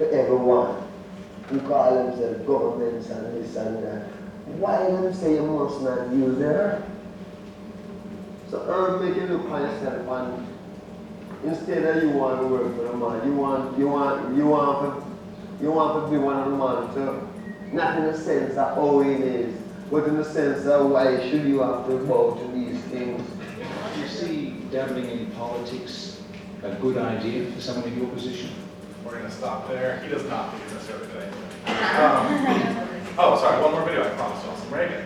to everyone who call themselves governments and this and that. Why them say you must not use the earth? So make you look on yourself and instead of you want to work for the man, you want to be one of the man to, not in the sense of how it is, but in the sense of why should you have to bow to these things. Do you see dabbling in politics a good idea for someone in your position? We're going to stop there. He does not think it's necessarily a good idea. Oh, sorry, one more video I promised you on some Reagan.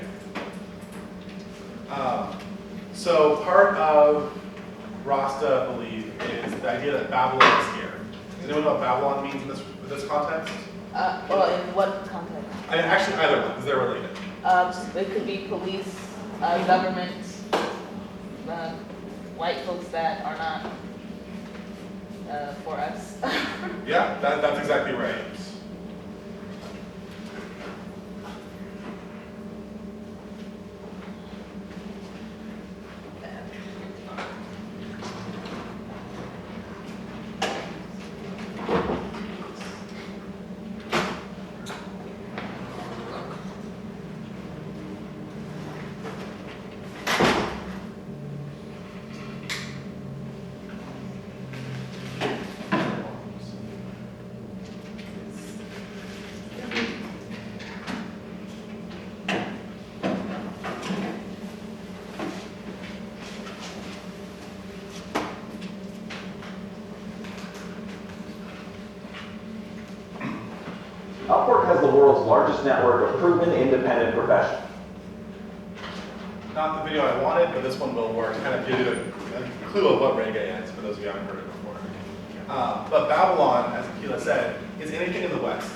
So part of Rasta belief is the idea that Babylon is here. Does anyone know what Babylon means in this context? Well, in what context? I mean, actually, either one, because they're related. It could be police, government, white folks that are not for us. Yeah, that's exactly right. Upwork has the world's largest network of proven independent professionals. Not the video I wanted, but this one will work to kind of give you a clue of what reggae is, for those of you who haven't heard it before. But Babylon, as Akila said, is anything in the West.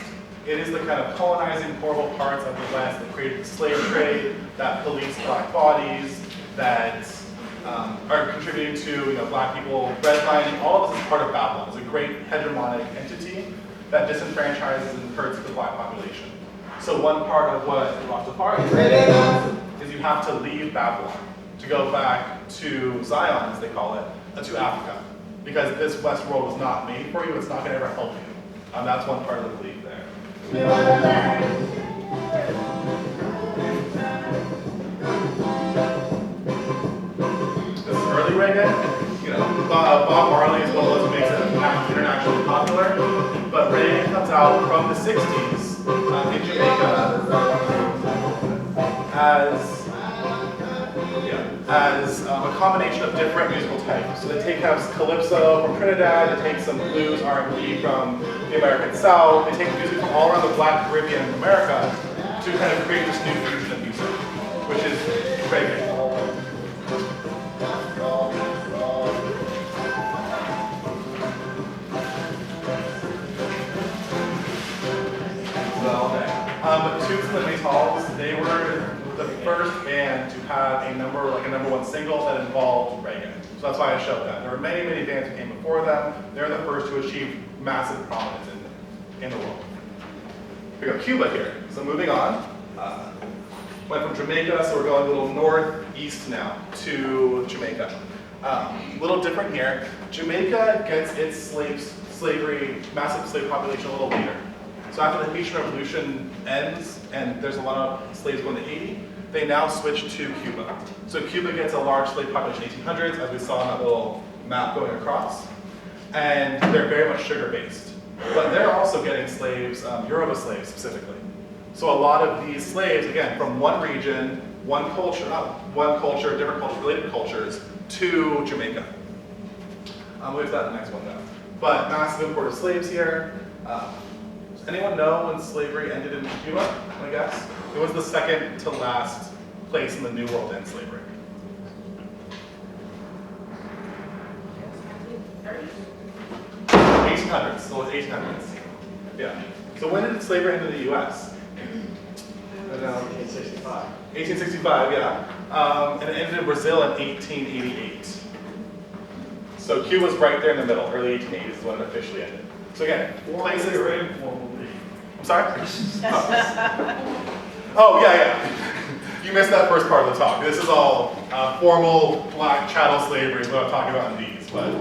It is the kind of colonizing, horrible parts of the West that created the slave trade, that police black bodies, that are contributing to black people redlining. All of this is part of Babylon. It's a great hegemonic entity that disenfranchises and hurts the black population. So one part of what Rastafari is you have to leave Babylon to go back to Zion, as they call it, to Africa. Because this West world was not made for you, it's not going to ever help you. That's one part of the belief there. This is early reggae. Bob Marley is one of those who makes it internationally popular. But reggae comes out from the 60s in Jamaica as a combination of different musical types. So they take calypso from Trinidad, they take some blues, R&B from the American South, they take music from all around the Black Caribbean and America to kind of create this new fusion of music, which is reggae. Tubes and the Maytals, they were the first band to have a number one single that involved reggae. So that's why I showed that. There were many, many bands who came before them. They're the first to achieve massive prominence in the world. We got Cuba here. So moving on. Went from Jamaica, so we're going a little northeast now to Jamaica. A little different here. Jamaica gets its slavery, massive slave population a little later. So after the Haitian Revolution ends, and there's a lot of slaves going to Haiti, they now switch to Cuba. So Cuba gets a large slave population in the 1800s, as we saw in that little map going across. And they're very much sugar-based. But they're also getting slaves, Yoruba slaves specifically. So a lot of these slaves, again, from one region, different culture, related cultures, to Jamaica. We'll get to that in the next one though. But massive import of slaves here. Does anyone know when slavery ended in Cuba? I guess it was the second to last place in the New World to end slavery. 1800s. So it's 1800s. Yeah. So when did slavery end in the U.S.? 1865. 1865. Yeah. And it ended in Brazil in 1888. So Cuba's right there in the middle. Early 1880s is when it officially ended. So again, places. I'm sorry? Oh, yeah. You missed that first part of the talk. This is all formal black chattel slavery is what I'm talking about in these. But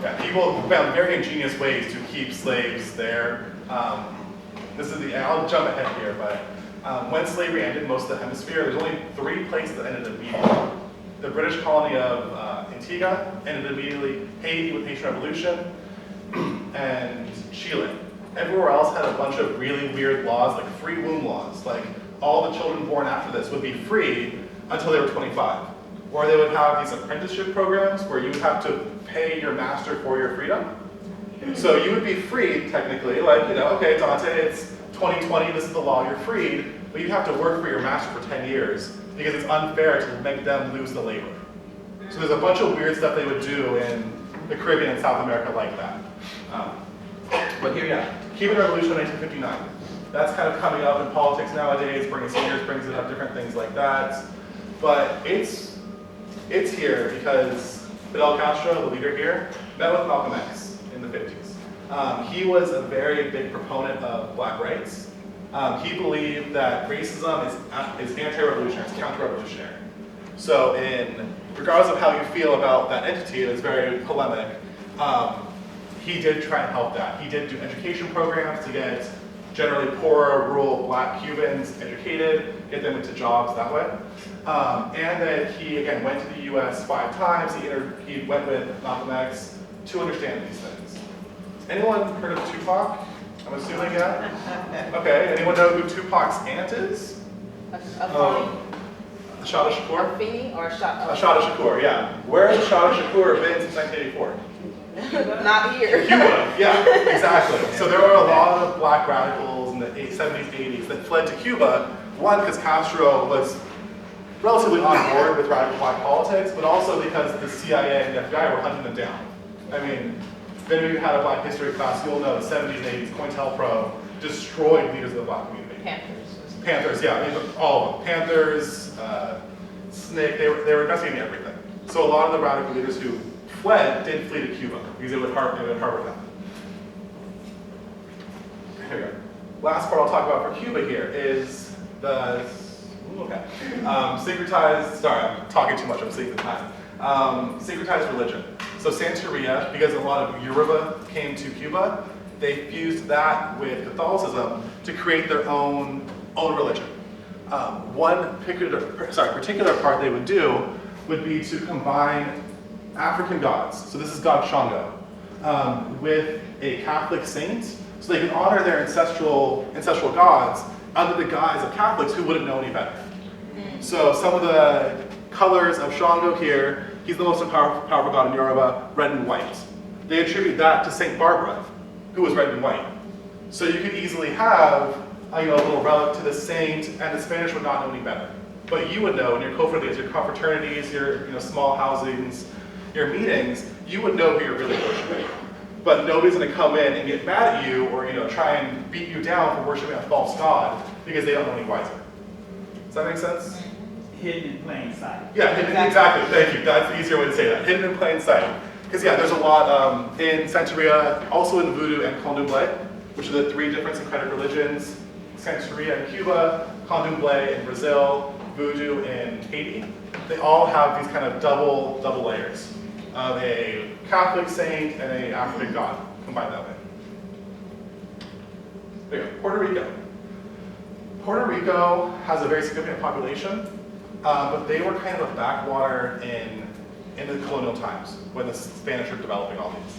Yeah, people found very ingenious ways to keep slaves there. I'll jump ahead here, but when slavery ended in most of the hemisphere, there's only 3 places that ended immediately. The British colony of Antigua ended immediately, Haiti with the Haitian Revolution, and Chile. Everywhere else had a bunch of really weird laws, like free womb laws. Like all the children born after this would be free until they were 25. Or they would have these apprenticeship programs where you would have to pay your master for your freedom. So you would be freed, technically, like, okay, Dante, it's 2020, this is the law, you're freed, but you have to work for your master for 10 years because it's unfair to make them lose the labor. So there's a bunch of weird stuff they would do in the Caribbean and South America like that. But here, yeah, Cuban Revolution 1959. That's kind of coming up in politics nowadays. Bernie Sanders brings it up, different things like that. But it's here because Fidel Castro, the leader here, met with Malcolm X in the 50s. He was a very big proponent of black rights. He believed that racism is anti-revolutionary, it's counter-revolutionary. So regardless of how you feel about that entity, it's very polemic, he did try and help that. He did do education programs to get generally poorer, rural black Cubans educated, get them into jobs that way. And then he, again, went to the US 5 times. He went with Malcolm X to understand these things. Anyone heard of Tupac? I'm assuming, yeah? Okay, anyone know who Tupac's aunt is? Ashada Shakur? Afeni or Ashada? Ashada Shakur, yeah. Where has Ashada Shakur been since 1984? Not here. Cuba, yeah, exactly. So there were a lot of black radicals in the 70s, 80s that fled to Cuba. One, because Castro was relatively on board with radical black politics, but also because the CIA and the FBI were hunting them down. I mean, if any of you had a black history class, you'll know the 70s and 80s, COINTELPRO destroyed leaders of the black community. Panthers, yeah, I mean, all of them. Panthers, SNCC, they were investigating everything. So a lot of the radical leaders who fled did flee to Cuba because it would harbor them. Here we go. Last part I'll talk about for Cuba here is the syncretized, sorry, I'm talking too much, I'm seeing the time. Syncretized religion. So Santeria, because a lot of Yoruba came to Cuba, they fused that with Catholicism to create their own religion. One particular part they would do would be to combine African gods, so this is God Shango, with a Catholic saint, so they can honor their ancestral gods under the guise of Catholics who wouldn't know any better. So some of the colors of Shango here, he's the most powerful god in Yoruba, red and white. They attribute that to Saint Barbara, who was red and white. So you could easily have a little relic to the saint, and the Spanish would not know any better. But you would know in your confraternities, your confraternities, your small housings, your meetings, you would know who you're really worshiping. But nobody's going to come in and get mad at you or try and beat you down for worshiping a false god because they don't know any wiser. Does that make sense? Hidden in plain sight. Yeah, exactly. Thank you. That's the easier way to say that. Hidden in plain sight. Because yeah, there's a lot in Santeria, also in Voodoo and Candomblé, which are the 3 different syncretic religions. Santeria in Cuba, Candomblé in Brazil, Voodoo in Haiti. They all have these kind of double layers of a Catholic saint and an African god combined that way. There you go. Puerto Rico. Puerto Rico has a very significant population, but they were kind of a backwater in the colonial times when the Spanish were developing all these.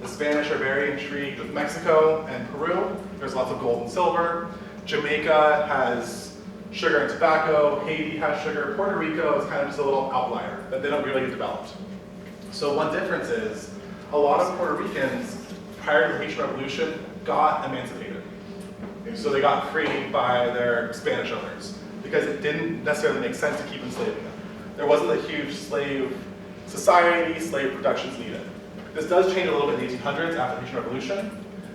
The Spanish are very intrigued with Mexico and Peru. There's lots of gold and silver. Jamaica has sugar and tobacco. Haiti has sugar. Puerto Rico is kind of just a little outlier that they don't really get developed. So one difference is a lot of Puerto Ricans prior to the Haitian Revolution got emancipated. So they got freed by their Spanish owners because it didn't necessarily make sense to keep enslaving them. There wasn't a huge slave society, slave productions needed. This does change a little bit in the 1800s after the Haitian Revolution,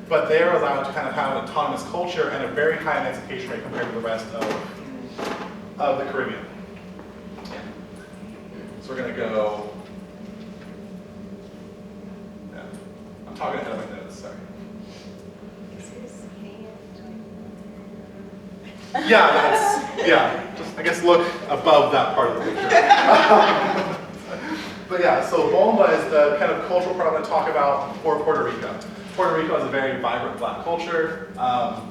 but they are allowed to kind of have an autonomous culture and a very high emancipation rate compared to the rest of the Caribbean. So we're going to go, yeah, I'm talking ahead of my notes, sorry. Yeah, just I guess look above that part of the picture. But yeah, so bomba is the kind of cultural part I'm going to talk about for Puerto Rico. Puerto Rico has a very vibrant black culture,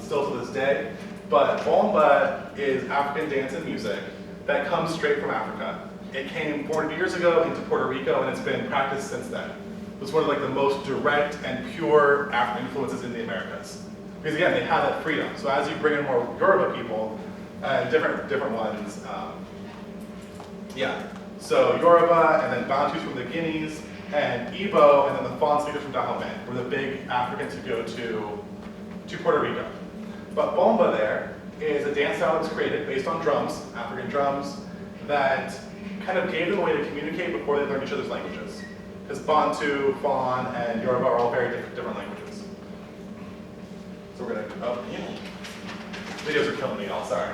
still to this day. But bomba is African dance and music that comes straight from Africa. It came 40 years ago into Puerto Rico, and it's been practiced since then. It's one of like the most direct and pure African influences in the Americas. Because again, they have that freedom. So as you bring in more Yoruba people, different ones, so Yoruba, and then Bantus from the Guineas, and Igbo, and then the Fawn speakers from Dahomey were the big Africans who go to Puerto Rico. But bomba there is a dance style that's created based on drums, African drums, that kind of gave them a way to communicate before they learned each other's languages. Because Bantu, Fawn, and Yoruba are all very different languages. So we're gonna, videos are killing me, y'all, sorry.